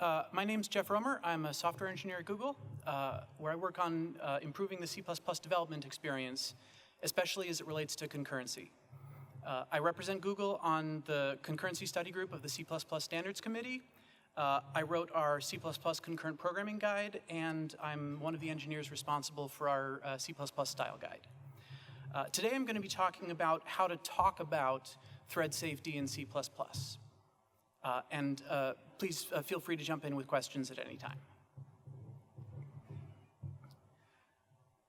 My name's Geoff Romer. I'm a software engineer at Google, where I work on improving the C++ development experience, especially as it relates to concurrency. I represent Google on the concurrency study group of the C++ Standards Committee. I wrote our C++ concurrent programming guide, and I'm one of the engineers responsible for our C++ style guide. Today I'm going to be talking about how to talk about thread safety in C++. Please feel free to jump in with questions at any time.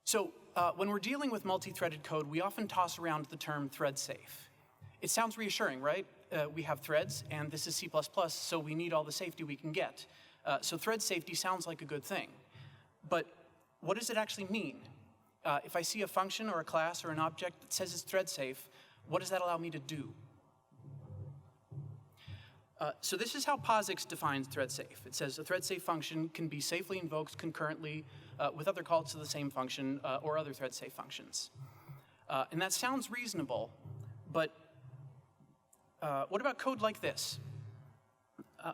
So when we're dealing with multi-threaded code, we often toss around the term thread safe. It sounds reassuring, right? We have threads, and this is C++, so we need all the safety we can get. So thread safety sounds like a good thing. But what does it actually mean? If I see a function or a class or an object that says it's thread safe, what does that allow me to do? So this is how POSIX defines thread safe. It says a thread safe function can be safely invoked concurrently with other calls to the same function or other thread safe functions. And that sounds reasonable, but what about code like this?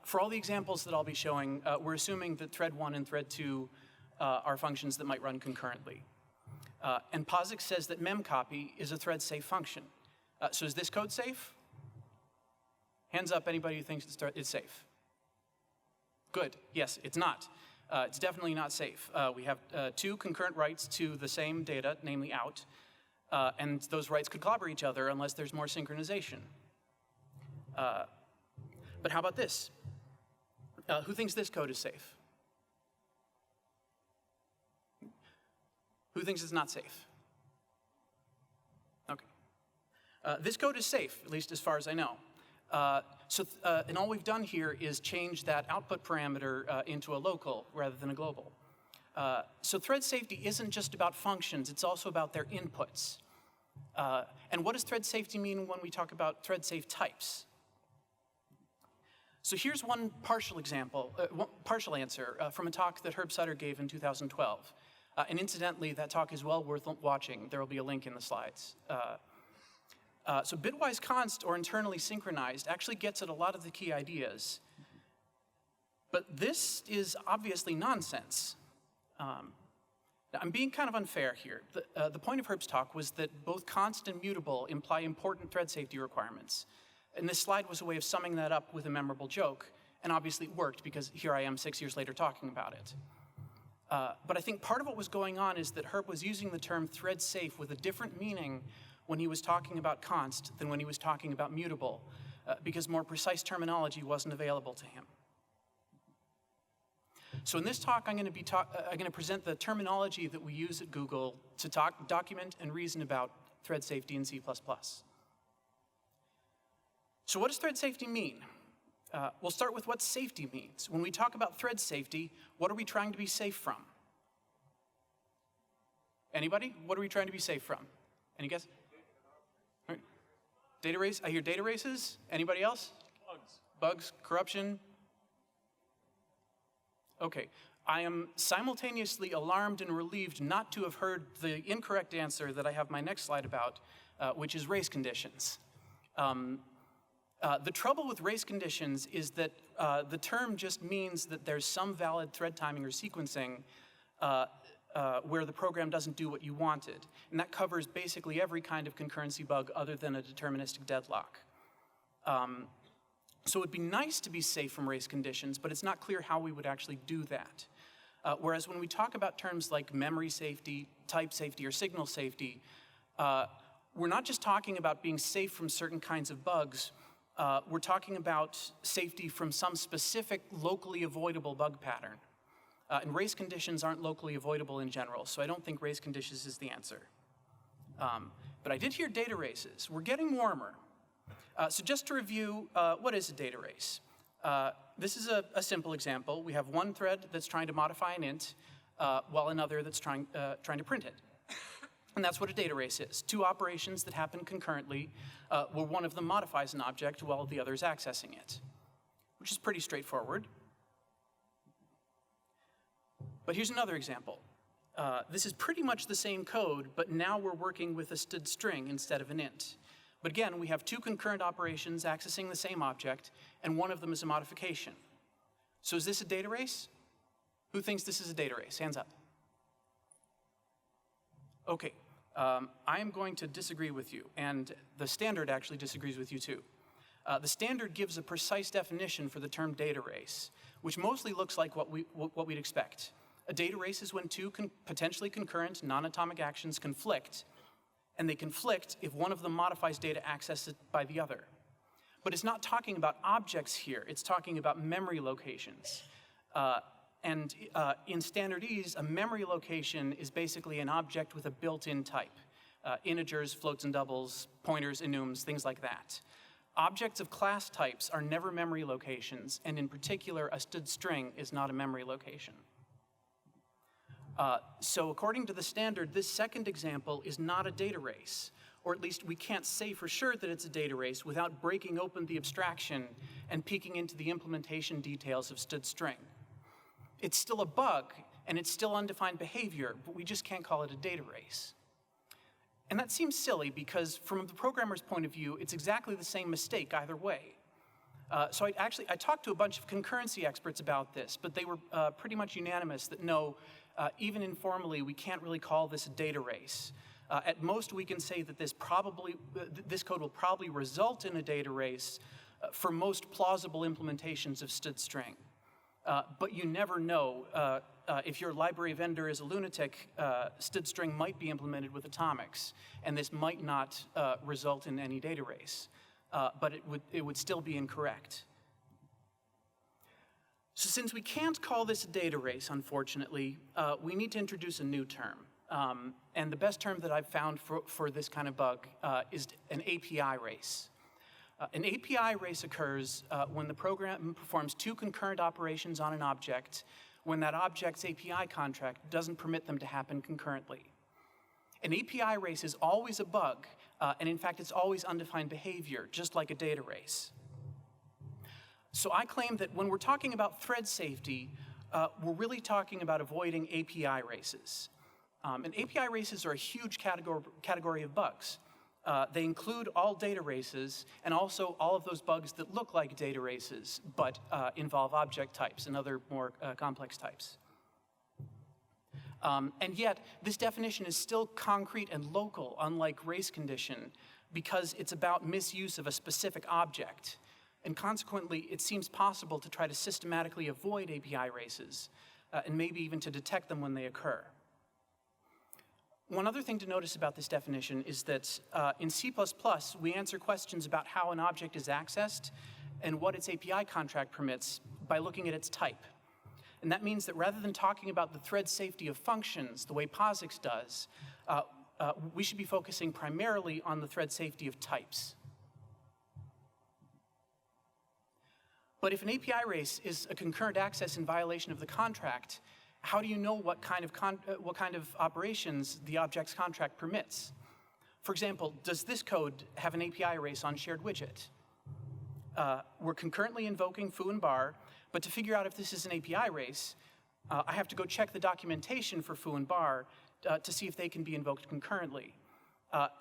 For all the examples that I'll be showing, we're assuming that thread 1 and thread 2 are functions that might run concurrently. And POSIX says that memcopy is a thread safe function. So is this code safe? Hands up, anybody who thinks it's safe. Good. Yes, it's not. It's definitely not safe. We have two concurrent writes to the same data, namely out, and those writes could clobber each other unless there's more synchronization. But how about this? Who thinks this code is safe? Who thinks it's not safe? Okay. This code is safe, at least as far as I know. And all we've done here is change that output parameter into a local rather than a global. So thread safety isn't just about functions, it's also about their inputs. And what does thread safety mean when we talk about thread safe types? So here's one partial example, partial answer from a talk that Herb Sutter gave in 2012. And incidentally, that talk is well worth watching. There will be a link in the slides. So bitwise const, or internally synchronized, actually gets at a lot of the key ideas. But this is obviously nonsense. Now, I'm being kind of unfair here. The point of Herb's talk was that both const and mutable imply important thread safety requirements. And this slide was a way of summing that up with a memorable joke. And obviously it worked, because here I am 6 years later talking about it. But I think part of what was going on is that Herb was using the term thread safe with a different meaning when he was talking about const than when he was talking about mutable, because more precise terminology wasn't available to him. So in this talk, I'm going to present the terminology that we use at Google to document and reason about thread safety in C++. So what does thread safety mean? We'll start with what safety means. When we talk about thread safety, what are we trying to be safe from? Anybody? What are we trying to be safe from? Any guess? Right. Data race? I hear data races. Anybody else? Bugs. Bugs, corruption. Okay. I am simultaneously alarmed and relieved not to have heard the incorrect answer that I have my next slide about, which is race conditions. The trouble with race conditions is that the term just means that there's some valid thread timing or sequencing where the program doesn't do what you wanted. And that covers basically every kind of concurrency bug other than a deterministic deadlock. So it'd be nice to be safe from race conditions, but it's not clear how we would actually do that. Whereas when we talk about terms like memory safety, type safety, or signal safety, we're not just talking about being safe from certain kinds of bugs. We're talking about safety from some specific locally avoidable bug pattern. And race conditions aren't locally avoidable in general, so I don't think race conditions is the answer. But I did hear data races. We're getting warmer. So just to review, what is a data race? This is a simple example. We have one thread that's trying to modify an int, while another that's trying to print it. And that's what a data race is. Two operations that happen concurrently, where one of them modifies an object while the other is accessing it, which is pretty straightforward. But here's another example. This is pretty much the same code, but now we're working with a std string instead of an int. But again, we have two concurrent operations accessing the same object, and one of them is a modification. So is this a data race? Who thinks this is a data race? Hands up. Okay, I am going to disagree with you, and the standard actually disagrees with you too. The standard gives a precise definition for the term data race, which mostly looks like what we'd expect. A data race is when two potentially concurrent non-atomic actions conflict, and they conflict if one of them modifies data accessed by the other. But it's not talking about objects here, it's talking about memory locations. In standard ease, a memory location is basically an object with a built-in type. Integers, floats and doubles, pointers, enums, things like that. Objects of class types are never memory locations, and in particular, a std string is not a memory location. So according to the standard, this second example is not a data race, or at least we can't say for sure that it's a data race without breaking open the abstraction and peeking into the implementation details of std string. It's still a bug, and it's still undefined behavior, but we just can't call it a data race. And that seems silly because from the programmer's point of view, it's exactly the same mistake either way. So I talked to a bunch of concurrency experts about this, but they were pretty much unanimous that no, even informally, we can't really call this a data race. At most, we can say that this code will probably result in a data race for most plausible implementations of std string. But you never know. If your library vendor is a lunatic, std string might be implemented with atomics, and this might not result in any data race. But it would still be incorrect. So since we can't call this a data race, unfortunately, we need to introduce a new term. And the best term that I've found for this kind of bug is an API race. An API race occurs when the program performs two concurrent operations on an object when that object's API contract doesn't permit them to happen concurrently. An API race is always a bug, and in fact, it's always undefined behavior, just like a data race. So I claim that when we're talking about thread safety, we're really talking about avoiding API races. And API races are a huge category of bugs. They include all data races and also all of those bugs that look like data races but involve object types and other more complex types. And yet, this definition is still concrete and local, unlike race condition, because it's about misuse of a specific object. And consequently, it seems possible to try to systematically avoid API races, and maybe even to detect them when they occur. One other thing to notice about this definition is that in C++, we answer questions about how an object is accessed and what its API contract permits by looking at its type. And that means that rather than talking about the thread safety of functions, the way POSIX does, we should be focusing primarily on the thread safety of types. But if an API race is a concurrent access in violation of the contract, how do you know what kind of operations the object's contract permits? For example, does this code have an API race on shared widget? We're concurrently invoking foo and bar, but to figure out if this is an API race, I have to go check the documentation for foo and bar to see if they can be invoked concurrently.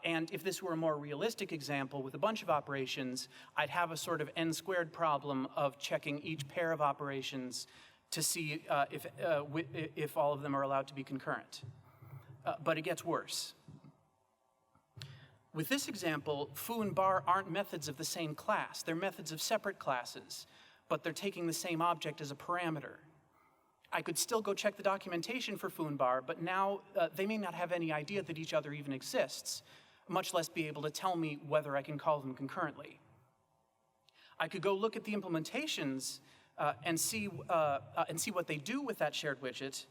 And if this were a more realistic example with a bunch of operations, I'd have a sort of n-squared problem of checking each pair of operations to see if all of them are allowed to be concurrent. But it gets worse. With this example, foo and bar aren't methods of the same class. They're methods of separate classes, but they're taking the same object as a parameter. I could still go check the documentation for foo and bar, but now they may not have any idea that each other even exists, much less be able to tell me whether I can call them concurrently. I could go look at the implementations and see what they do with that shared widget.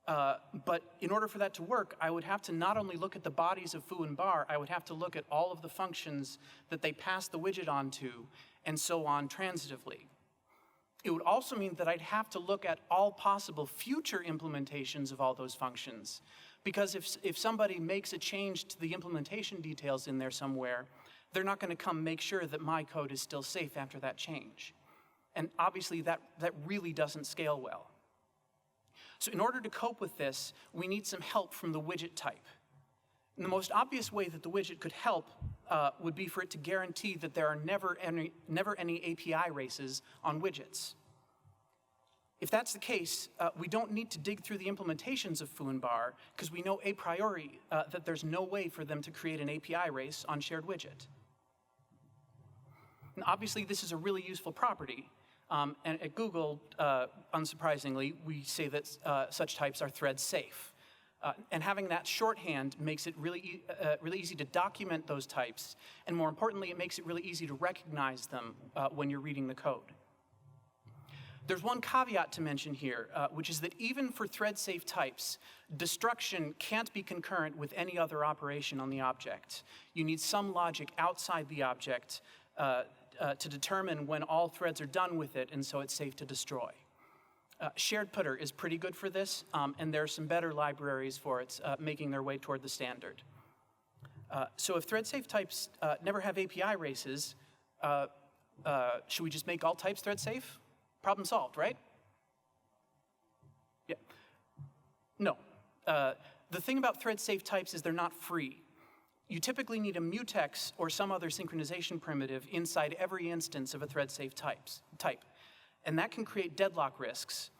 But in order for that to work, I would have to not only look at the bodies of foo and bar, I would have to look at all of the functions that they pass the widget onto, and so on transitively. It would also mean that I'd have to look at all possible future implementations of all those functions. Because if somebody makes a change to the implementation details in there somewhere, they're not going to come make sure that my code is still safe after that change. And obviously, that really doesn't scale well. So in order to cope with this, we need some help from the widget type. And the most obvious way that the widget could help would be for it to guarantee that there are never any API races on widgets. If that's the case, we don't need to dig through the implementations of foo and bar because we know a priori that there's no way for them to create an API race on shared widget. And obviously, this is a really useful property. And at Google, unsurprisingly, we say that such types are thread safe. And having that shorthand makes it really easy to document those types. And more importantly, it makes it really easy to recognize them when you're reading the code. There's one caveat to mention here, which is that even for thread-safe types, destruction can't be concurrent with any other operation on the object. You need some logic outside the object to determine when all threads are done with it, and so it's safe to destroy. Shared putter is pretty good for this, and there are some better libraries for it making their way toward the standard. So if thread-safe types never have API races, should we just make all types thread-safe? Problem solved, right? Yeah. No. The thing about thread-safe types is they're not free. You typically need a mutex or some other synchronization primitive inside every instance of a thread-safe type. And that can create deadlock risks.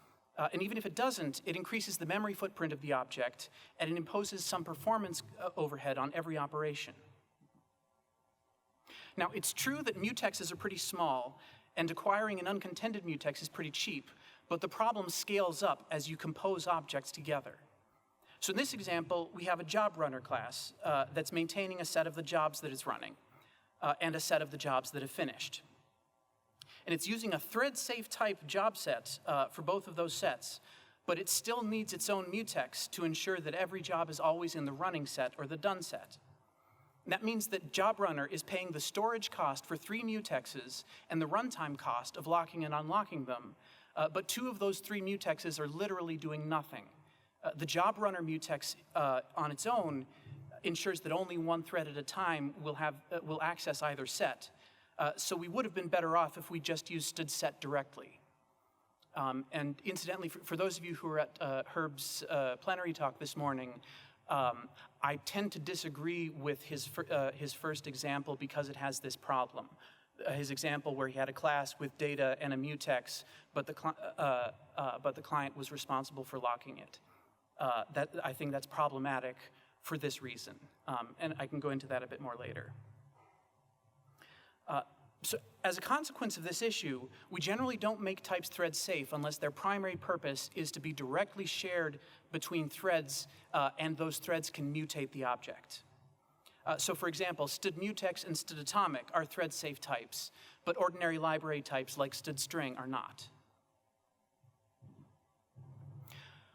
And even if it doesn't, it increases the memory footprint of the object, and it imposes some performance overhead on every operation. Now, it's true that mutexes are pretty small, and acquiring an uncontended mutex is pretty cheap, but the problem scales up as you compose objects together. So in this example, we have a job runner class that's maintaining a set of the jobs that it's running and a set of the jobs that have finished. And it's using a thread-safe type job set for both of those sets, but it still needs its own mutex to ensure that every job is always in the running set or the done set. And that means that job runner is paying the storage cost for 3 mutexes and the runtime cost of locking and unlocking them, but 2 of those 3 mutexes are literally doing nothing. The job runner mutex on its own ensures that only one thread at a time will access either set. So we would have been better off if we just used std set directly. And incidentally, for those of you who were at Herb's plenary talk this morning, I tend to disagree with his first example because it has this problem. His example where he had a class with data and a mutex, but the client was responsible for locking it. I think that's problematic for this reason, and I can go into that a bit more later. So as a consequence of this issue, we generally don't make types thread safe unless their primary purpose is to be directly shared between threads and those threads can mutate the object. So for example, std mutex and std atomic are thread safe types, but ordinary library types like std string are not.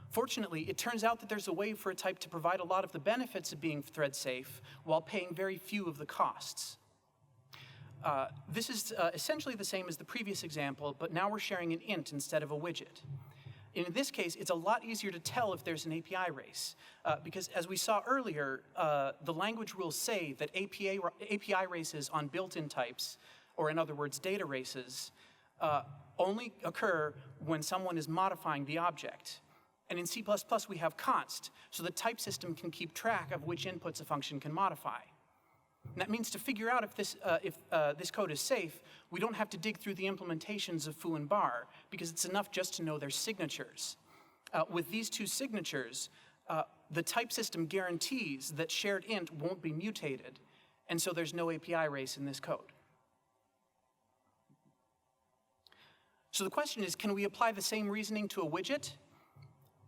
Fortunately, it turns out that there's a way for a type to provide a lot of the benefits of being thread safe while paying very few of the costs. This is essentially the same as the previous example, but now we're sharing an int instead of a widget. In this case, it's a lot easier to tell if there's an API race, because as we saw earlier, the language rules say that API races on built-in types, or in other words, data races, only occur when someone is modifying the object. And in C++, we have const, so the type system can keep track of which inputs a function can modify. And that means to figure out if this code is safe, we don't have to dig through the implementations of foo and bar, because it's enough just to know their signatures. With these 2 signatures, the type system guarantees that shared int won't be mutated, and so there's no API race in this code. So the question is, can we apply the same reasoning to a widget?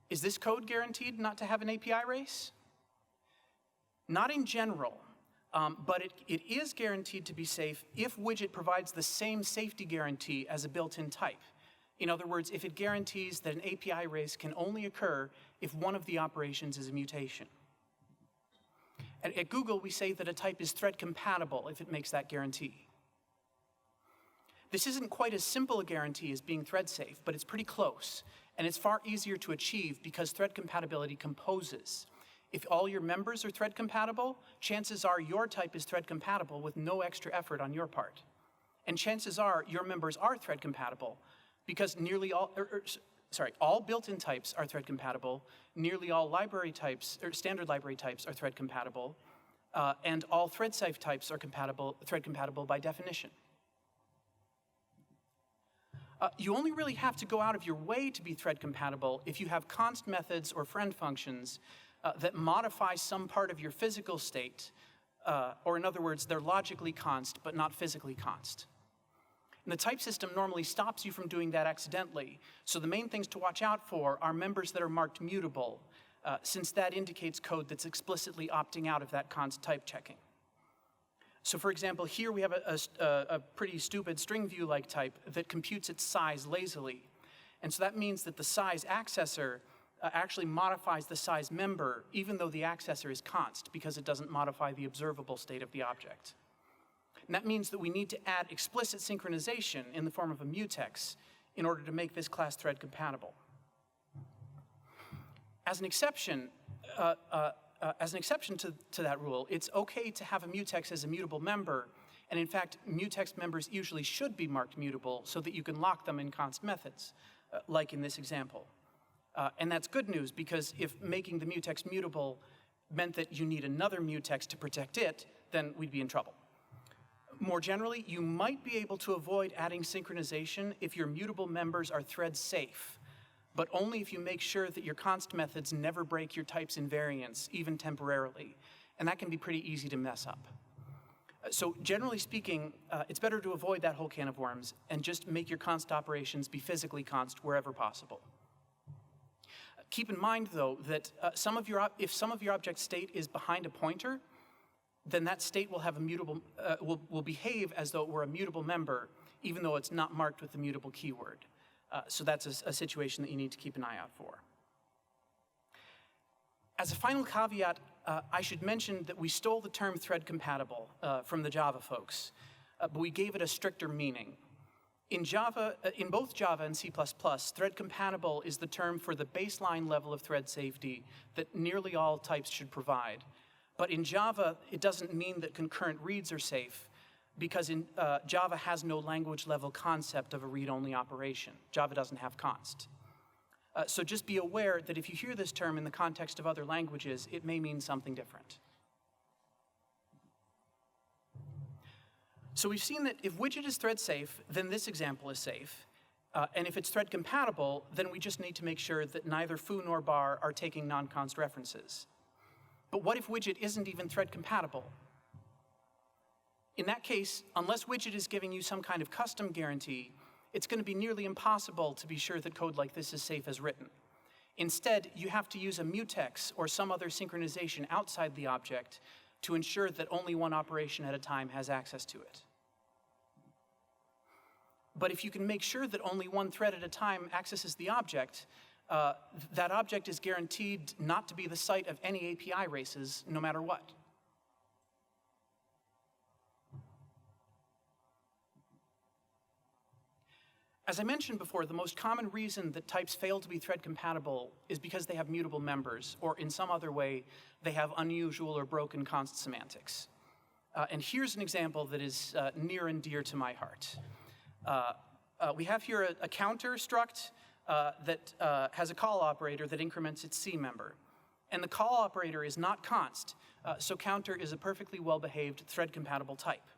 Is this code guaranteed not to have an API race? Not in general. But it is guaranteed to be safe if widget provides the same safety guarantee as a built-in type. In other words, if it guarantees that an API race can only occur if one of the operations is a mutation. At Google, we say that a type is thread compatible if it makes that guarantee. This isn't quite as simple a guarantee as being thread safe, but it's pretty close, and it's far easier to achieve because thread compatibility composes. If all your members are thread compatible, chances are your type is thread compatible with no extra effort on your part. And chances are your members are thread compatible because nearly all built-in types are thread compatible, nearly all library types, or standard library types are thread compatible, and all thread-safe types are thread compatible by definition. You only really have to go out of your way to be thread compatible if you have const methods or friend functions that modify some part of your physical state, or in other words, they're logically const but not physically const. And the type system normally stops you from doing that accidentally, so the main things to watch out for are members that are marked mutable, since that indicates code that's explicitly opting out of that const type checking. So for example, here we have a pretty stupid string view-like type that computes its size lazily. And so that means that the size accessor actually modifies the size member, even though the accessor is const, because it doesn't modify the observable state of the object. And that means that we need to add explicit synchronization in the form of a mutex in order to make this class thread compatible. As an exception, to that rule, it's okay to have a mutex as a mutable member, and in fact, mutex members usually should be marked mutable so that you can lock them in const methods, like in this example. And that's good news, because if making the mutex mutable meant that you need another mutex to protect it, then we'd be in trouble. More generally, you might be able to avoid adding synchronization if your mutable members are thread safe, but only if you make sure that your const methods never break your type's invariance, even temporarily. And that can be pretty easy to mess up. So generally speaking, it's better to avoid that whole can of worms and just make your const operations be physically const wherever possible. Keep in mind, though, that if some of your object state is behind a pointer, then that state will have a mutable, will behave as though it were a mutable member, even though it's not marked with the mutable keyword. So that's a situation that you need to keep an eye out for. As a final caveat, I should mention that we stole the term thread compatible from the Java folks, but we gave it a stricter meaning. In both Java and C++, thread compatible is the term for the baseline level of thread safety that nearly all types should provide. But in Java, it doesn't mean that concurrent reads are safe, because Java has no language level concept of a read-only operation. Java doesn't have const. So just be aware that if you hear this term in the context of other languages, it may mean something different. So we've seen that if widget is thread safe, then this example is safe. And if it's thread compatible, then we just need to make sure that neither foo nor bar are taking non-const references. But what if widget isn't even thread compatible? In that case, unless widget is giving you some kind of custom guarantee, it's going to be nearly impossible to be sure that code like this is safe as written. Instead, you have to use a mutex or some other synchronization outside the object to ensure that only one operation at a time has access to it. But if you can make sure that only one thread at a time accesses the object, that object is guaranteed not to be the site of any API races, no matter what. As I mentioned before, the most common reason that types fail to be thread compatible is because they have mutable members, or in some other way, they have unusual or broken const semantics. And here's an example that is near and dear to my heart. We have here a counter struct that has a call operator that increments its C member. And the call operator is not const, so counter is a perfectly well-behaved thread-compatible type.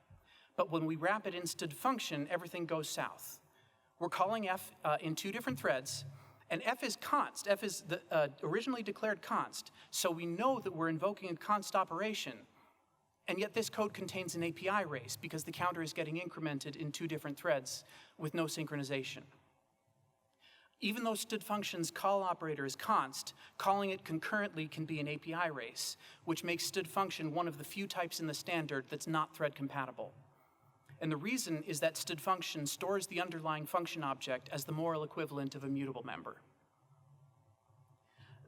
But when we wrap it in std function, everything goes south. We're calling f in two different threads, and f is const. F is the originally declared const, so we know that we're invoking a const operation, and yet this code contains an API race because the counter is getting incremented in two different threads with no synchronization. Even though std function's call operator is const, calling it concurrently can be an API race, which makes std function one of the few types in the standard that's not thread compatible. And the reason is that std function stores the underlying function object as the moral equivalent of a mutable member.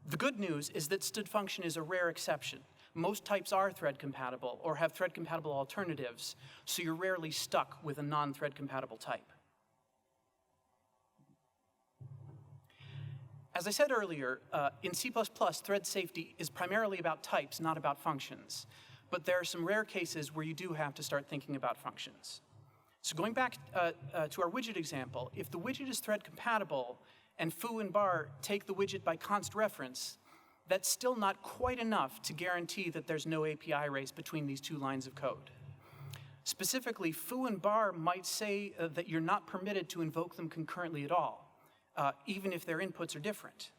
The good news is that std function is a rare exception. Most types are thread compatible or have thread compatible alternatives, so you're rarely stuck with a non-thread compatible type. As I said earlier, in C++, thread safety is primarily about types, not about functions. But there are some rare cases where you do have to start thinking about functions. So going back to our widget example, if the widget is thread compatible and foo and bar take the widget by const reference, that's still not quite enough to guarantee that there's no API race between these two lines of code. Specifically, foo and bar might say that you're not permitted to invoke them concurrently at all, even if their inputs are different.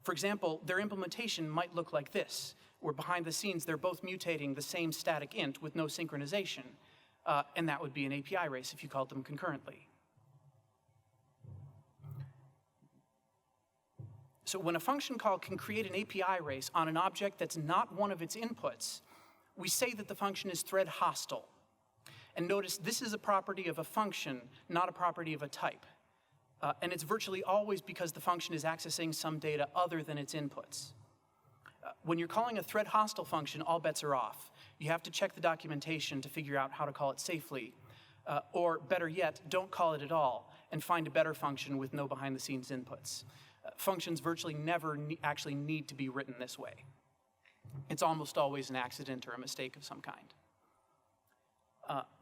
For example, their implementation might look like this, where behind the scenes they're both mutating the same static int with no synchronization, and that would be an API race if you called them concurrently. So when a function call can create an API race on an object that's not one of its inputs, we say that the function is thread hostile. And notice this is a property of a function, not a property of a type. And it's virtually always because the function is accessing some data other than its inputs. When you're calling a thread hostile function, all bets are off. You have to check the documentation to figure out how to call it safely. Or better yet, don't call it at all and find a better function with no behind-the-scenes inputs. Functions virtually never actually need to be written this way. It's almost always an accident or a mistake of some kind.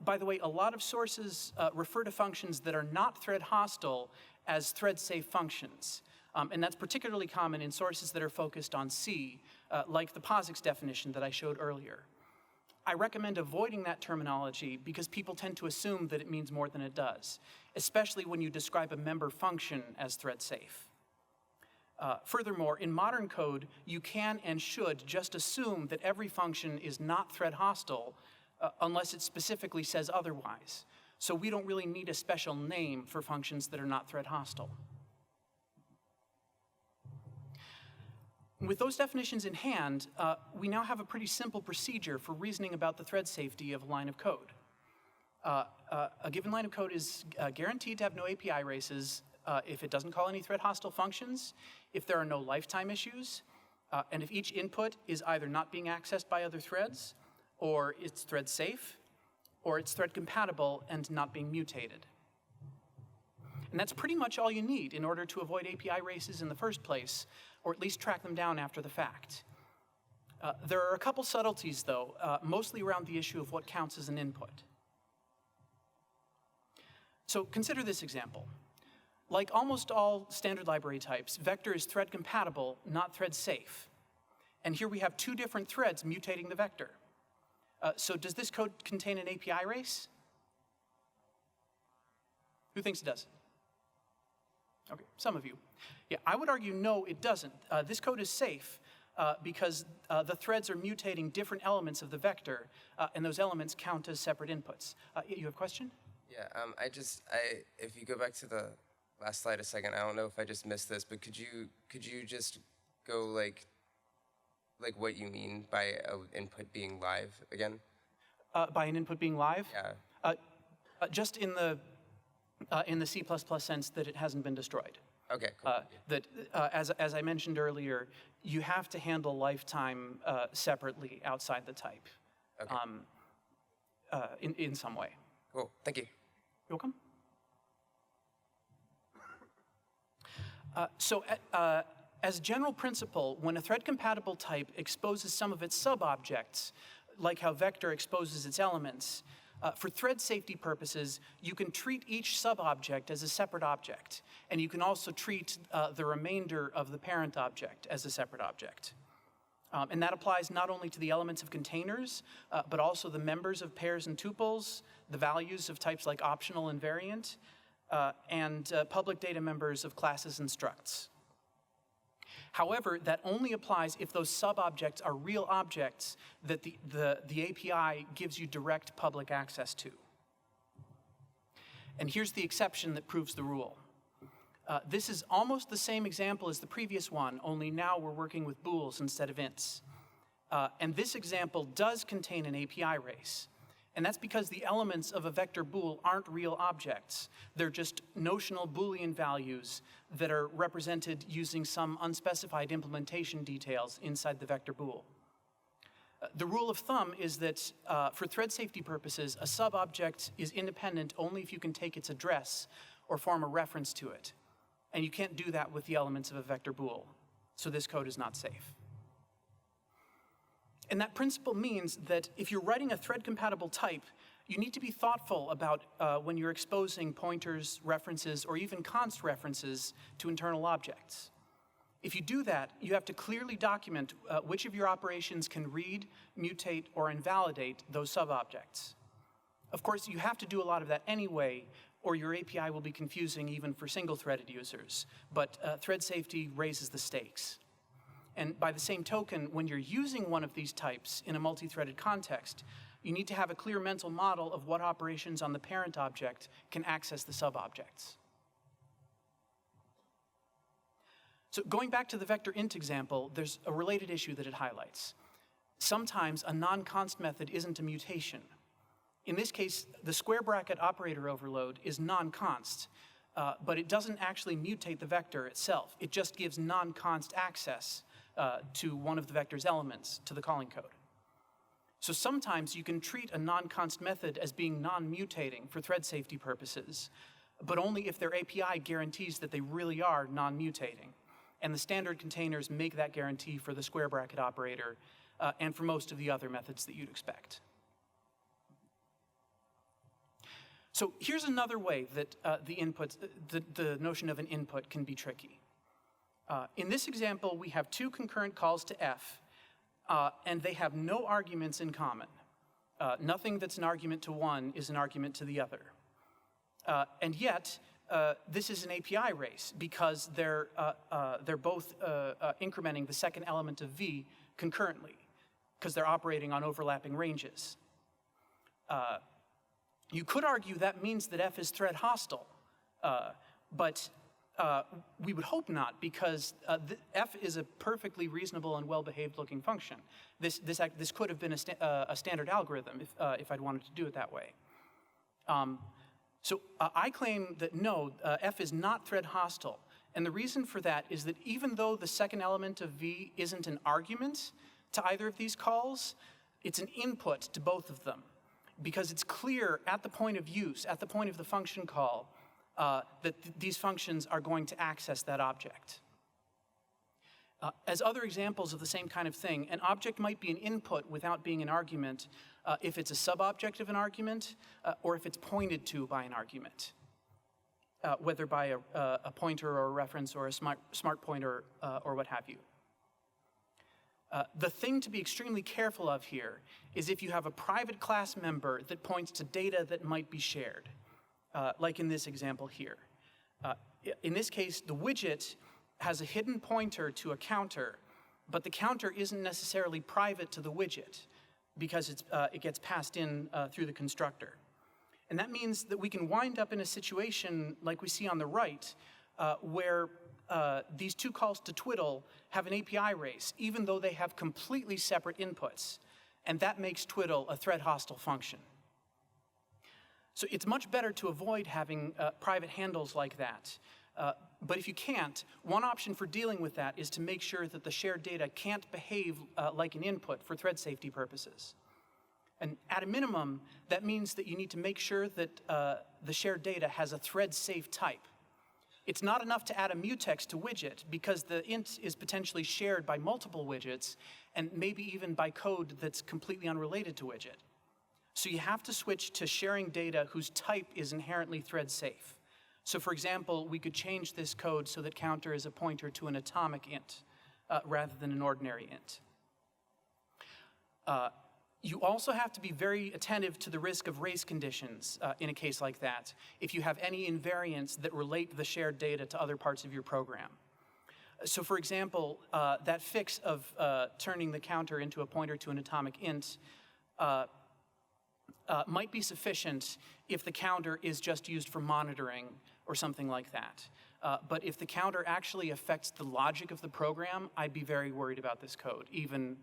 By the way, a lot of sources refer to functions that are not thread hostile as thread-safe functions. And that's particularly common in sources that are focused on C, like the POSIX definition that I showed earlier. I recommend avoiding that terminology because people tend to assume that it means more than it does, especially when you describe a member function as thread-safe. Furthermore, in modern code, you can and should just assume that every function is not thread hostile unless it specifically says otherwise. So we don't really need a special name for functions that are not thread hostile. With those definitions in hand, we now have a pretty simple procedure for reasoning about the thread safety of a line of code. A given line of code is guaranteed to have no API races if it doesn't call any thread hostile functions, if there are no lifetime issues, and if each input is either not being accessed by other threads, or it's thread safe, or it's thread compatible and not being mutated. And that's pretty much all you need in order to avoid API races in the first place, or at least track them down after the fact. There are a couple subtleties, though, mostly around the issue of what counts as an input. So consider this example. Like almost all standard library types, vector is thread compatible, not thread safe. And here we have two different threads mutating the vector. So does this code contain an API race? Who thinks it does? Okay, some of you. Yeah, I would argue no, it doesn't. This code is safe because the threads are mutating different elements of the vector, and those elements count as separate inputs. You have a question? Yeah, if you go back to the last slide a second, I don't know if I just missed this, but could you just go like what you mean by an input being live again? By an input being live? Yeah. Just in the C++ sense that it hasn't been destroyed. Okay, cool. That, as I mentioned earlier, you have to handle lifetime separately outside the type. Okay. In some way. Cool, thank you. You're welcome. As a general principle, when a thread-compatible type exposes some of its sub-objects, like how vector exposes its elements, for thread safety purposes, you can treat each sub-object as a separate object, and you can also treat the remainder of the parent object as a separate object. And that applies not only to the elements of containers, but also the members of pairs and tuples, the values of types like optional and variant, and public data members of classes and structs. However, that only applies if those sub-objects are real objects that the API gives you direct public access to. And here's the exception that proves the rule. This is almost the same example as the previous one, only now we're working with bools instead of ints. And this example does contain an API race. And that's because the elements of a vector bool aren't real objects. They're just notional Boolean values that are represented using some unspecified implementation details inside the vector bool. The rule of thumb is that for thread safety purposes, a sub-object is independent only if you can take its address or form a reference to it. And you can't do that with the elements of a vector bool. So this code is not safe. And that principle means that if you're writing a thread-compatible type, you need to be thoughtful about when you're exposing pointers, references, or even const references to internal objects. If you do that, you have to clearly document which of your operations can read, mutate, or invalidate those subobjects. Of course, you have to do a lot of that anyway, or your API will be confusing even for single-threaded users. But thread safety raises the stakes. And by the same token, when you're using one of these types in a multi-threaded context, you need to have a clear mental model of what operations on the parent object can access the subobjects. So going back to the vector int example, there's a related issue that it highlights. Sometimes a non-const method isn't a mutation. In this case, the square bracket operator overload is non-const, but it doesn't actually mutate the vector itself. It just gives non-const access to one of the vector's elements, to the calling code. So sometimes you can treat a non-const method as being non-mutating for thread safety purposes, but only if their API guarantees that they really are non-mutating. And the standard containers make that guarantee for the square bracket operator and for most of the other methods that you'd expect. So here's another way that the notion of an input can be tricky. In this example, we have two concurrent calls to f, and they have no arguments in common. Nothing that's an argument to one is an argument to the other. And yet, this is an API race because they're both incrementing the second element of v concurrently because they're operating on overlapping ranges. You could argue that means that f is thread hostile, but we would hope not, because f is a perfectly reasonable and well-behaved looking function. This could have been a standard algorithm if I'd wanted to do it that way. So I claim that no, f is not thread hostile. And the reason for that is that even though the second element of v isn't an argument to either of these calls, it's an input to both of them. Because it's clear at the point of use, at the point of the function call, that these functions are going to access that object. As other examples of the same kind of thing, an object might be an input without being an argument if it's a subobject of an argument or if it's pointed to by an argument, whether by a pointer or a reference or a smart pointer or what have you. The thing to be extremely careful of here is if you have a private class member that points to data that might be shared, like in this example here. In this case, the widget has a hidden pointer to a counter, but the counter isn't necessarily private to the widget because it gets passed in through the constructor. And that means that we can wind up in a situation like we see on the right, where these two calls to twiddle have an API race, even though they have completely separate inputs. And that makes twiddle a thread hostile function. So it's much better to avoid having private handles like that. But if you can't, one option for dealing with that is to make sure that the shared data can't behave like an input for thread safety purposes. And at a minimum, that means that you need to make sure that the shared data has a thread-safe type. It's not enough to add a mutex to widget because the int is potentially shared by multiple widgets and maybe even by code that's completely unrelated to widget. So you have to switch to sharing data whose type is inherently thread-safe. So for example, we could change this code so that counter is a pointer to an atomic int rather than an ordinary int. You also have to be very attentive to the risk of race conditions in a case like that, if you have any invariants that relate the shared data to other parts of your program. So for example, that fix of turning the counter into a pointer to an atomic int might be sufficient if the counter is just used for monitoring or something like that. But if the counter actually affects the logic of the program, I'd be very worried about this code, even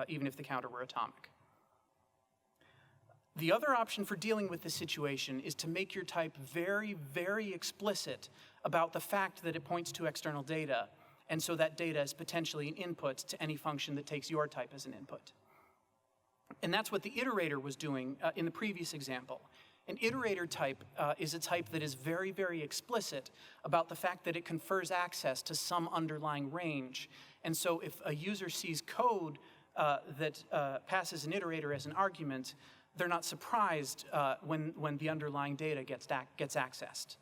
if the counter were atomic. The other option for dealing with this situation is to make your type very, very explicit about the fact that it points to external data, and so that data is potentially an input to any function that takes your type as an input. And that's what the iterator was doing in the previous example. An iterator type is a type that is very, very explicit about the fact that it confers access to some underlying range. And so if a user sees code that passes an iterator as an argument, they're not surprised when the underlying data gets accessed.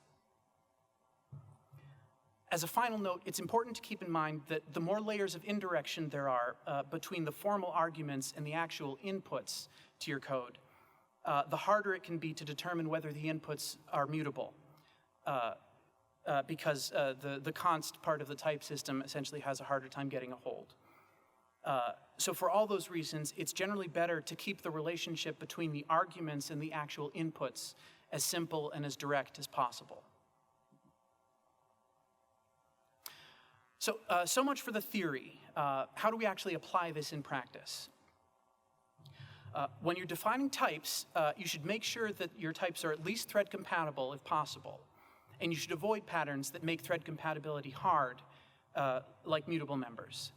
As a final note, it's important to keep in mind that the more layers of indirection there are between the formal arguments and the actual inputs to your code, the harder it can be to determine whether the inputs are mutable, because the const part of the type system essentially has a harder time getting a hold. So for all those reasons, it's generally better to keep the relationship between the arguments and the actual inputs as simple and as direct as possible. So, so much for the theory. How do we actually apply this in practice? When you're defining types, you should make sure that your types are at least thread compatible if possible. And you should avoid patterns that make thread compatibility hard, like mutable members.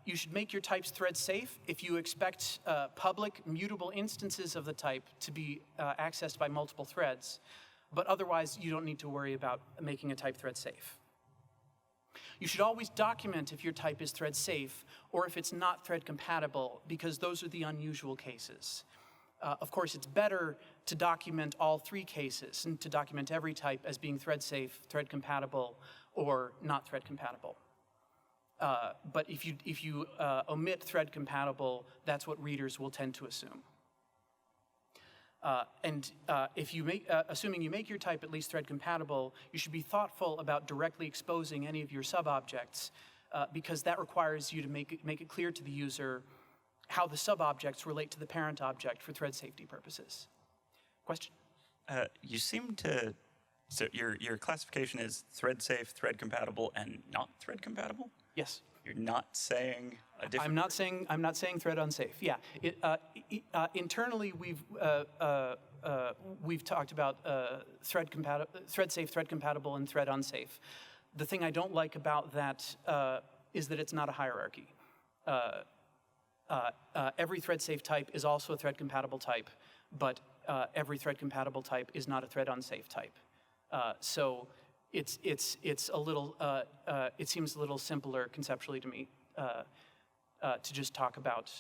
You should make your types thread safe if you expect public mutable instances of the type to be accessed by multiple threads, but otherwise you don't need to worry about making a type thread safe. You should always document if your type is thread safe or if it's not thread compatible, because those are the unusual cases. Of course, it's better to document all three cases and to document every type as being thread safe, thread compatible, or not thread compatible. But if you omit thread compatible, that's what readers will tend to assume. If you assuming you make your type at least thread compatible, you should be thoughtful about directly exposing any of your sub-objects, because that requires you to make it clear to the user how the sub-objects relate to the parent object for thread safety purposes. Question? You seem to, so your classification is thread safe, thread compatible, and not thread compatible? Yes. You're not saying a different. I'm not saying thread unsafe. Yeah. Internally, we've talked about thread safe, thread compatible, and thread unsafe. The thing I don't like about that is that it's not a hierarchy. Every thread safe type is also a thread compatible type, but every thread compatible type is not a thread unsafe type. So it's a little, it seems a little simpler conceptually to me to just talk about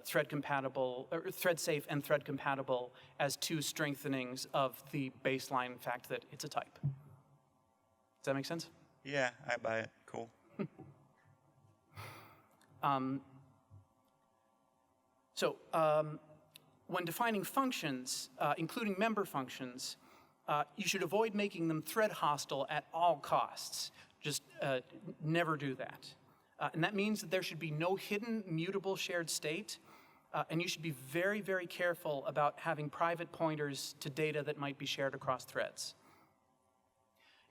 thread compatible, or thread safe and thread compatible as two strengthenings of the baseline fact that it's a type. Does that make sense? Yeah, I buy it. Cool. When defining functions, including member functions, you should avoid making them thread hostile at all costs. Just never do that. And that means that there should be no hidden mutable shared state, and you should be very, very careful about having private pointers to data that might be shared across threads.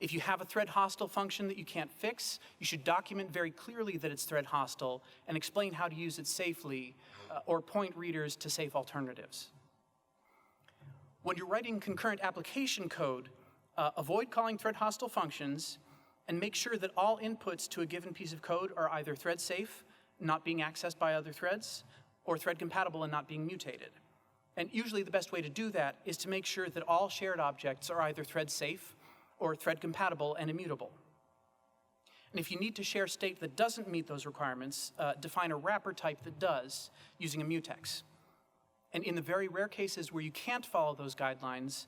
If you have a thread hostile function that you can't fix, you should document very clearly that it's thread hostile and explain how to use it safely, or point readers to safe alternatives. When you're writing concurrent application code, avoid calling thread hostile functions and make sure that all inputs to a given piece of code are either thread safe, not being accessed by other threads, or thread compatible and not being mutated. And usually the best way to do that is to make sure that all shared objects are either thread safe or thread compatible and immutable. And if you need to share state that doesn't meet those requirements, define a wrapper type that does using a mutex. And in the very rare cases where you can't follow those guidelines,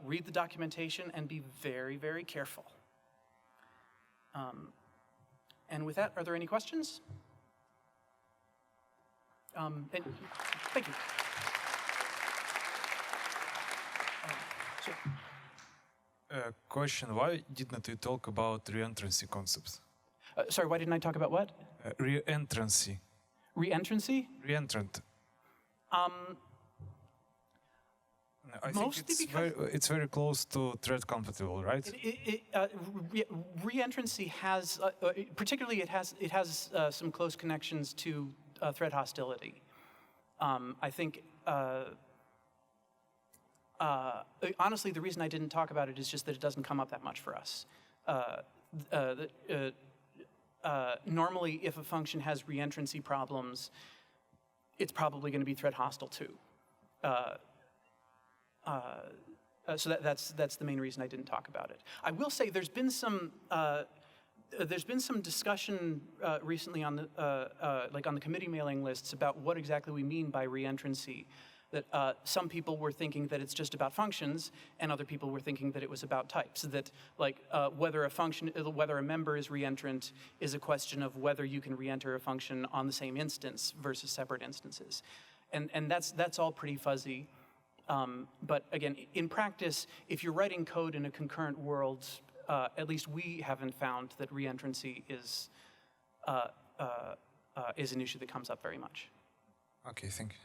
read the documentation and be very, very careful. And with that, are there any questions? Thank you. Question, why didn't we talk about reentrancy concepts? Sorry, why didn't I talk about what? Reentrancy. Reentrancy? Reentrant. I Mostly think it's very close to thread compatible, right? Reentrancy has, particularly it has some close connections to thread hostility. I think, honestly, the reason I didn't talk about it is just that it doesn't come up that much for us. Normally, if a function has reentrancy problems, it's probably going to be thread hostile too. So that's the main reason I didn't talk about it. I will say there's been some discussion recently on the on the committee mailing lists about what exactly we mean by reentrancy. That some people were thinking that it's just about functions, and other people were thinking that it was about types. That like whether a member is reentrant is a question of whether you can reenter a function on the same instance versus separate instances, and that's all pretty fuzzy. But again, in practice, if you're writing code in a concurrent world, at least we haven't found that reentrancy is an issue that comes up very much. Okay, thank you.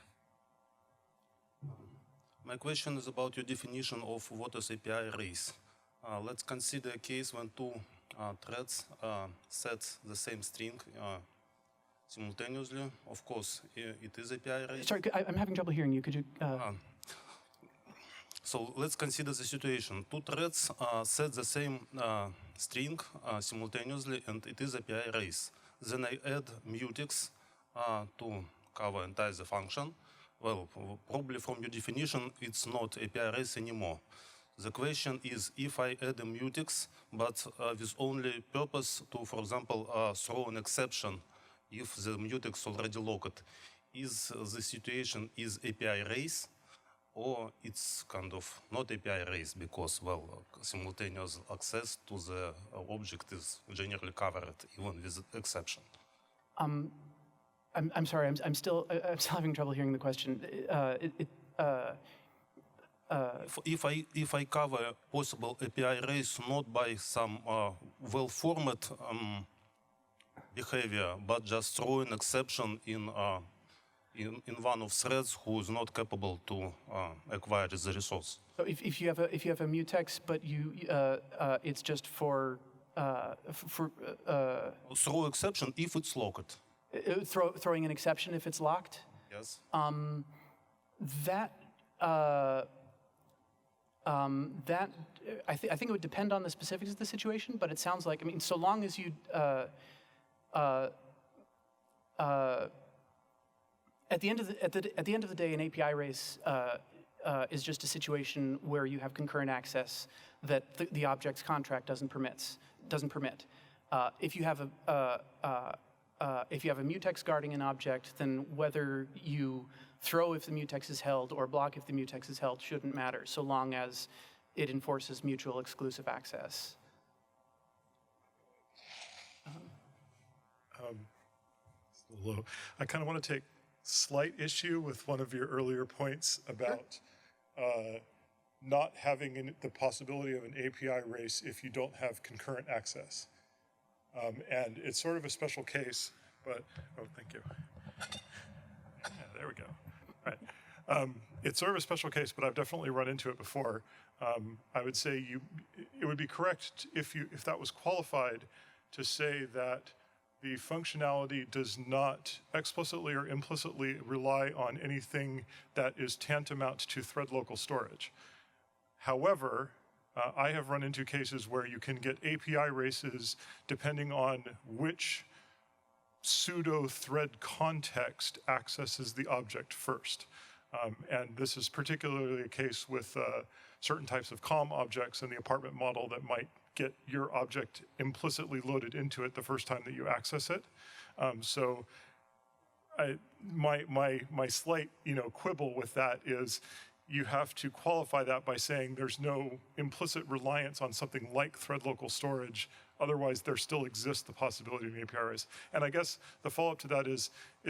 My question is about your definition of what is API race. Let's consider a case when two threads set the same string simultaneously. Of course, it is API race. Sorry, I'm having trouble hearing you. Could you? So let's consider the situation. Two threads set the same string simultaneously, and it is API race. Then I add mutex to cover entire the function. Well, probably from your definition, it's not API race anymore. The question is, if I add a mutex, but with only purpose to, for example, throw an exception if the mutex already locked, is the situation is API race, or it's kind of not API race because, well, simultaneous access to the object is generally covered even with exception? I'm sorry. I'm still having trouble hearing the question. If I cover possible API race not by some well-formed behavior, but just throw an exception in one of threads who is not capable to acquire the resource. So if you have a mutex, but it's just for throw exception if it's locked. Throwing an exception if it's locked. Yes. That I think it would depend on the specifics of the situation, but it sounds like, I mean, so long as you at the end of the day, an API race is just a situation where you have concurrent access that the object's contract doesn't permit. If you have a mutex guarding an object, then whether you throw if the mutex is held or block if the mutex is held shouldn't matter, so long as it enforces mutual exclusive access. Hello. I kind of want to take slight issue with one of your earlier points about not having the possibility of an API race if you don't have concurrent access. And it's sort of a special case, but, oh, thank you. Yeah, there we go. All right. It's sort of a special case, but I've definitely run into it before. I would say it would be correct if that was qualified to say that the functionality does not explicitly or implicitly rely on anything that is tantamount to thread local storage. However, I have run into cases where you can get API races depending on which pseudo-thread context accesses the object first. And this is particularly a case with certain types of COM objects in the apartment model that might get your object implicitly loaded into it the first time that you access it. So my slight quibble with that is you have to qualify that by saying there's no implicit reliance on something like thread local storage. Otherwise, there still exists the possibility of an API race. And I guess the follow-up to that is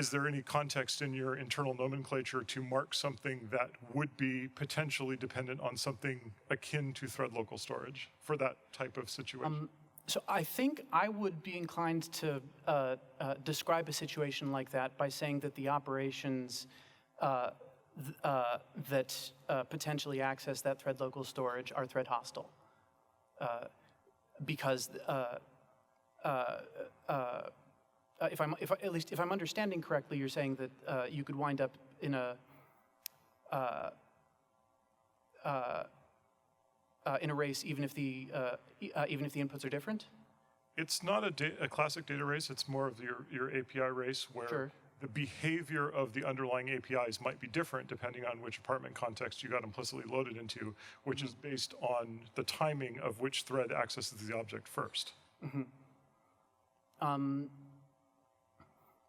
there any context in your internal nomenclature to mark something that would be potentially dependent on something akin to thread local storage for that type of situation? So I think I would be inclined to describe a situation like that by saying that the operations that potentially access that thread local storage are thread hostile. Because if I'm understanding correctly, you're saying that you could wind up in a race even if the inputs are different. It's not a classic data race. It's more of your API race where Sure. the behavior of the underlying APIs might be different depending on which apartment context you got implicitly loaded into, which is based on the timing of which thread accesses the object first. Mm-hmm.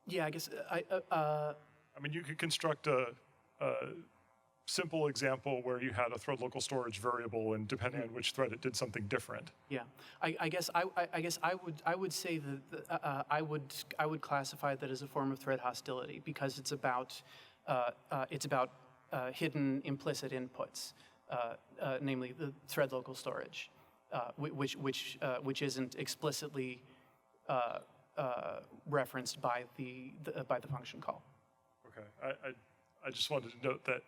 Yeah, I guess I mean, you could construct a simple example where you had a thread local storage variable, and depending on which thread, it did something different. Yeah, I guess I would say that I would classify that as a form of thread hostility because it's about hidden implicit inputs, namely the thread local storage, which isn't explicitly referenced by the function call. Okay, I just wanted to note that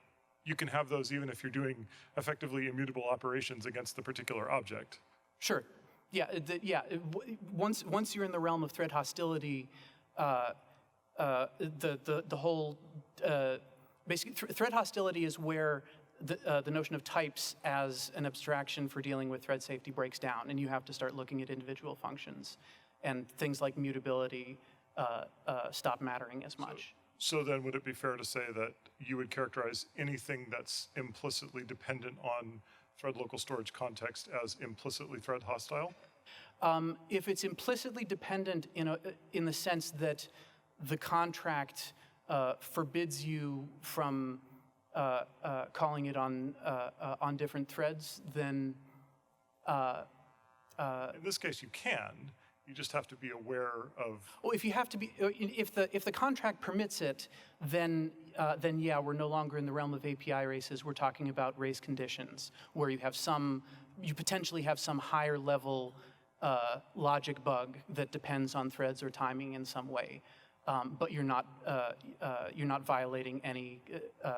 you can have those even if you're doing effectively immutable operations against the particular object. Sure. Yeah. Once you're in the realm of thread hostility, the whole basically thread hostility is where the notion of types as an abstraction for dealing with thread safety breaks down, and you have to start looking at individual functions, and things like mutability stop mattering as much. So then would it be fair to say that you would characterize anything that's implicitly dependent on thread local storage context as implicitly thread hostile? If it's implicitly dependent in the sense that the contract forbids you from calling it on different threads, then in this case you can. You just have to be aware of. Oh, if you have to be, if the contract permits it, then yeah, we're no longer in the realm of API races. We're talking about race conditions, where you potentially have some higher level logic bug that depends on threads or timing in some way, but you're not violating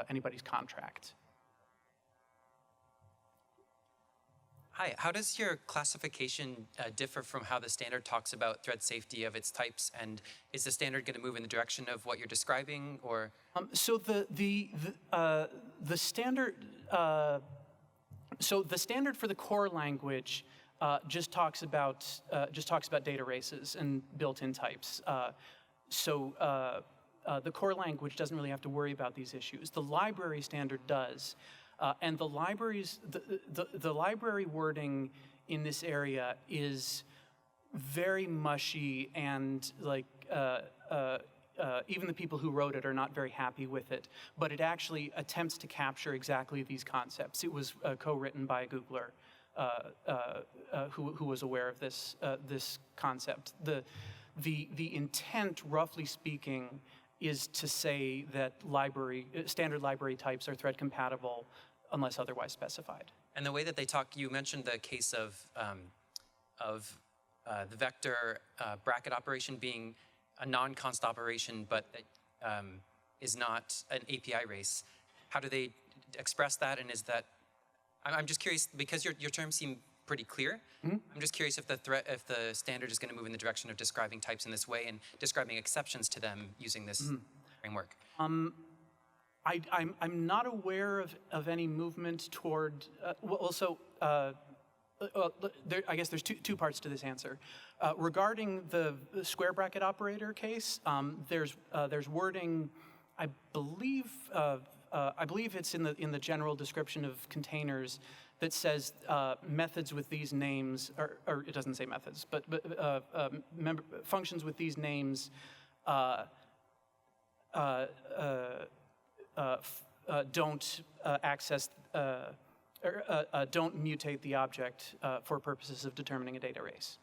anybody's contract. Hi, how does your classification differ from how the standard talks about thread safety of its types? And is the standard going to move in the direction of what you're describing, or? So the standard, the standard for the core language just talks about data races and built-in types. The core language doesn't really have to worry about these issues. The library standard does. And the library wording in this area is very mushy, and like even the people who wrote it are not very happy with it. But it actually attempts to capture exactly these concepts. It was co-written by a Googler who was aware of this concept. The intent, roughly speaking, is to say that standard library types are thread compatible unless otherwise specified. And the way that they talk, you mentioned the case of the vector bracket operation being a non-const operation, but is not an API race. How do they express that? And is that? I'm just curious because your terms seem pretty clear. Mm-hmm. I'm just curious if the standard is going to move in the direction of describing types in this way and describing exceptions to them using this framework. I'm not aware of any movement toward. I guess there's two parts to this answer. Regarding the square bracket operator case, there's wording. I believe it's in the general description of containers that says methods with these names, or it doesn't say methods, but functions with these names don't access or don't mutate the object for purposes of determining a data race.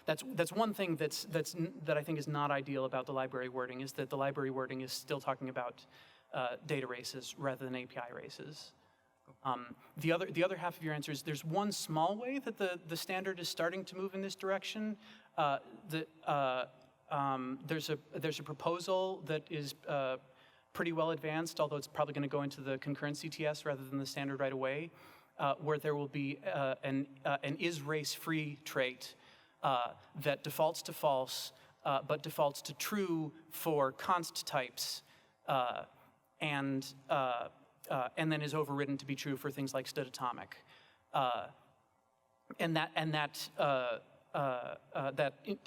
That's one thing that I think is not ideal about the library wording, is that the library wording is still talking about data races rather than API races. The other half of your answer is there's one small way that the standard is starting to move in this direction. There's a proposal that is pretty well advanced, although it's probably going to go into the concurrency TS rather than the standard right away, where there will be an is race free trait that defaults to false, but defaults to true for const types, and then is overridden to be true for things like stood atomic, and that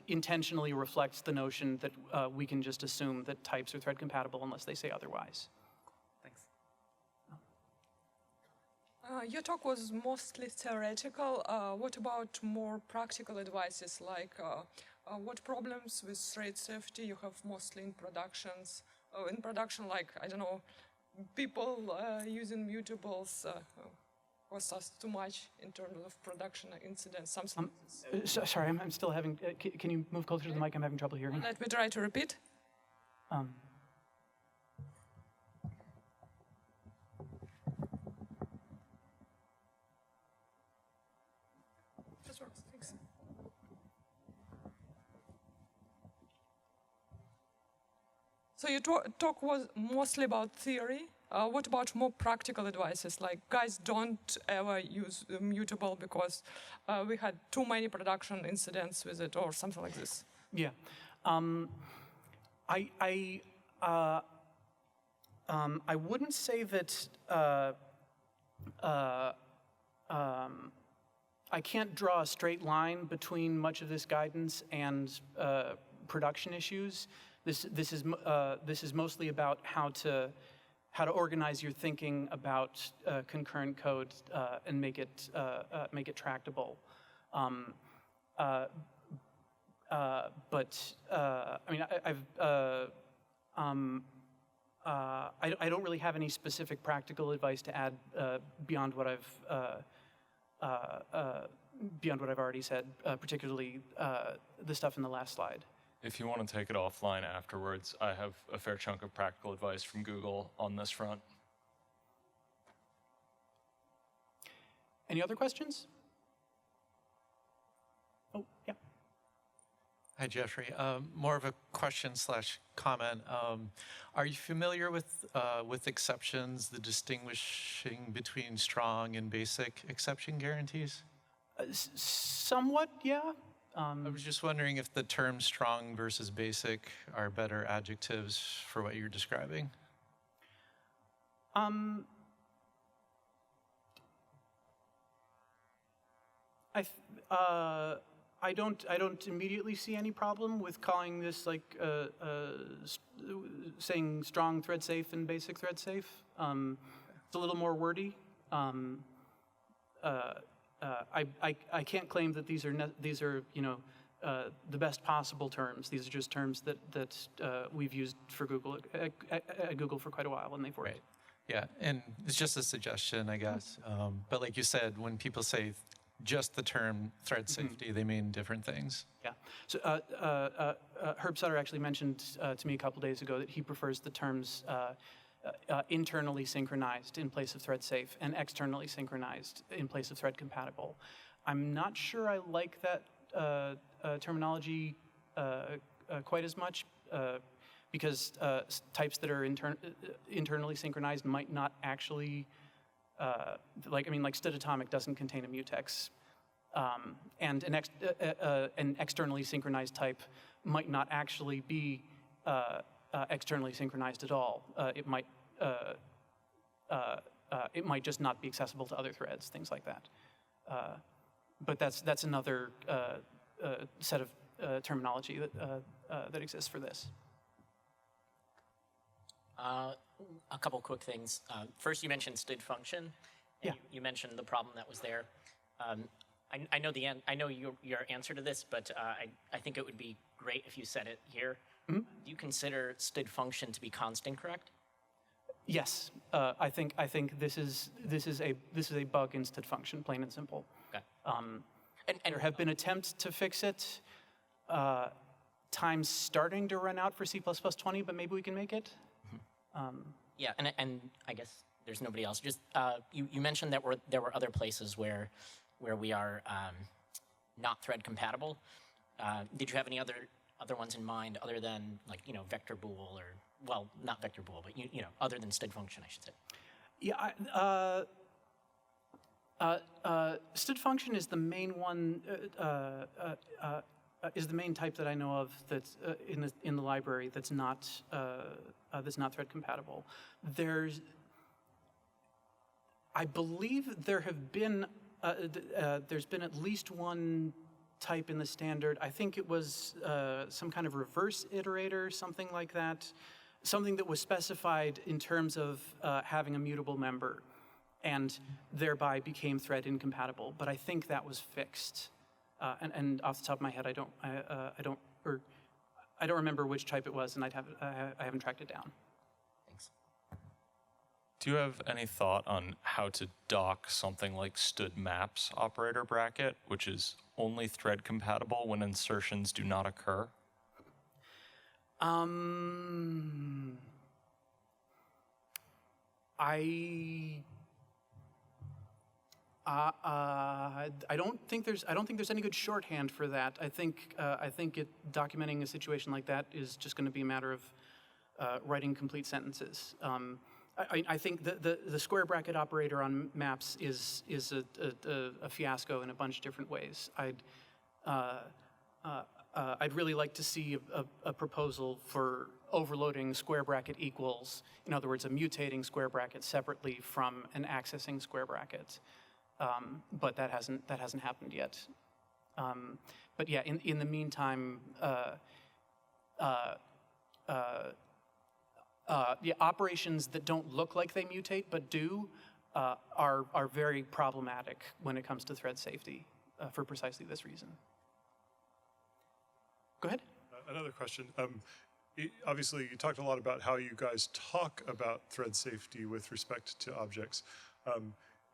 intentionally reflects the notion that we can just assume that types are thread compatible unless they say otherwise. Thanks. Your talk was mostly theoretical. What about more practical advices, like what problems with thread safety you have mostly in production, like, I don't know, people using mutables cost us too much in terms of production incidents, something like this. Sorry, I'm still having, can you move closer to the mic? I'm having trouble hearing. Let me try to repeat. This works, thanks. So your talk was mostly about theory. What about more practical advices? Like, guys, don't ever use mutable because we had too many production incidents with it, or something like this. Yeah. I wouldn't say that I can't draw a straight line between much of this guidance and production issues. This is mostly about how to organize your thinking about concurrent code and make it tractable. But I mean, I don't really have any specific practical advice to add beyond what I've already said, particularly the stuff in the last slide. If you want to take it offline afterwards, I have a fair chunk of practical advice from Google on this front. Any other questions? Oh, yeah. Hi, Geoffrey. More of a question/comment. Are you familiar with exceptions, the distinguishing between strong and basic exception guarantees? Somewhat, yeah. I was just wondering if the terms strong versus basic are better adjectives for what you're describing. I don't immediately see any problem with calling this like saying strong thread safe and basic thread safe. It's a little more wordy. I can't claim that these are the best possible terms. These are just terms that we've used for Google at Google for quite a while, and they've worked. Right. Yeah, and it's just a suggestion, I guess. But like you said, when people say just the term thread safety, they mean different things. Yeah. So Herb Sutter actually mentioned to me a couple days ago that he prefers the terms internally synchronized in place of thread safe and externally synchronized in place of thread compatible. I'm not sure I like that terminology quite as much because types that are internally synchronized might not actually, like std-atomic doesn't contain a mutex. And an externally synchronized type might not actually be externally synchronized at all. It might just not be accessible to other threads, things like that. But that's another set of terminology that exists for this. A couple quick things. First, you mentioned std function. And Yeah. you mentioned the problem that was there. I know your answer to this, but I think it would be great if you said it here. Mm-hmm. Do you consider std function to be Const incorrect? Yes, I think this is a bug in std function, plain and simple. Okay. And there have been attempts to fix it. Time's starting to run out for C++20, but maybe we can make it. Yeah, and I guess there's nobody else. Just you mentioned that there were other places where we are not thread compatible. Did you have any other ones in mind other than vector bool or, well, not vector bool, but other than std function, I should say? Yeah, std function is the main one. Is the main type that I know of that's in the library that's not thread compatible. I believe there have been there's been at least one type in the standard. I think it was some kind of reverse iterator, something like that, something that was specified in terms of having a mutable member, and thereby became thread incompatible. But I think that was fixed. And off the top of my head, I don't remember which type it was, and I haven't tracked it down. Thanks. Do you have any thought on how to dock something like std maps operator bracket, which is only thread compatible when insertions do not occur? I don't think there's any good shorthand for that. I think documenting a situation like that is just going to be a matter of writing complete sentences. I think the square bracket operator on maps is a fiasco in a bunch of different ways. I'd really like to see a proposal for overloading square bracket equals, in other words, a mutating square bracket separately from an accessing square bracket. But that hasn't happened yet. But yeah, in the meantime, the operations that don't look like they mutate but do are very problematic when it comes to thread safety for precisely this reason. Go ahead. Another question. Obviously, you talked a lot about how you guys talk about thread safety with respect to objects.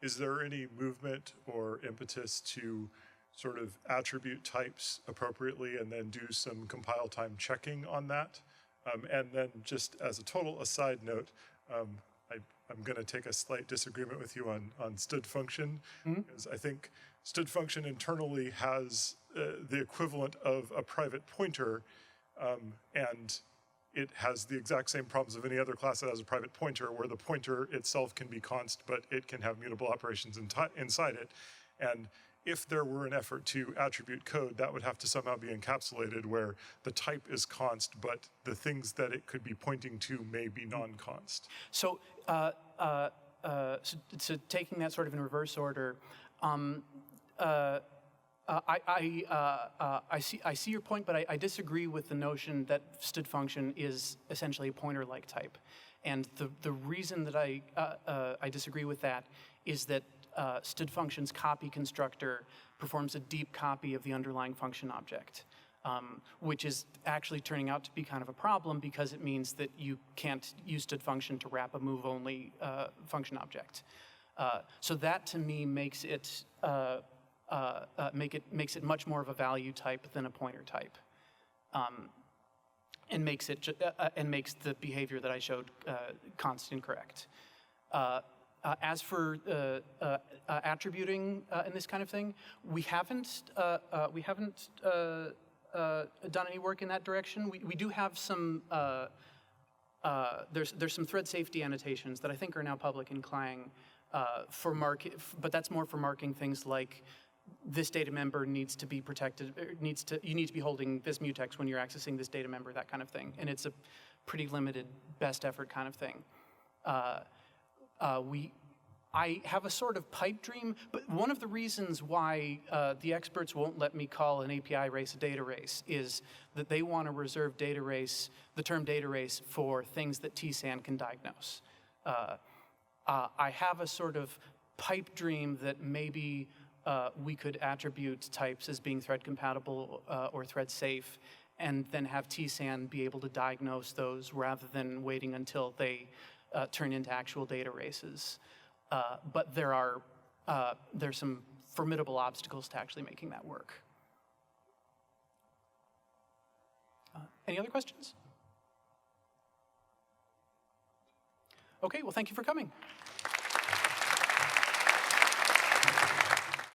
Is there any movement or impetus to sort of attribute types appropriately and then do some compile time checking on that? And then just as a total aside note, I'm going to take a slight disagreement with you on std function, because I think std function internally has the equivalent of a private pointer, and it has the exact same problems of any other class that has a private pointer, where the pointer itself can be const, but it can have mutable operations inside it. And if there were an effort to attribute code, that would have to somehow be encapsulated where the type is const, but the things that it could be pointing to may be non-const. So, so taking that sort of in reverse order, I see your point, but I disagree with the notion that std function is essentially a pointer-like type. And the reason that I disagree with that is that std function's copy constructor performs a deep copy of the underlying function object, which is actually turning out to be kind of a problem because it means that you can't use std function to wrap a move-only function object. So that to me makes it makes it much more of a value type than a pointer type, and makes the behavior that I showed const incorrect. As for attributing in this kind of thing, we haven't done any work in that direction. We do have some. There's some thread safety annotations that I think are now public in Clang for but that's more for marking things like this data member needs to be protected. You need to be holding this mutex when you're accessing this data member, that kind of thing, and it's a pretty limited best effort kind of thing. I have a sort of pipe dream, but one of the reasons why the experts won't let me call an API race a data race is that they want to reserve data race, the term data race, for things that TSAN can diagnose. I have a sort of pipe dream that maybe we could attribute types as being thread compatible or thread safe, and then have TSAN be able to diagnose those rather than waiting until they turn into actual data races. But there's some formidable obstacles to actually making that work. Any other questions? Okay, well, thank you for coming.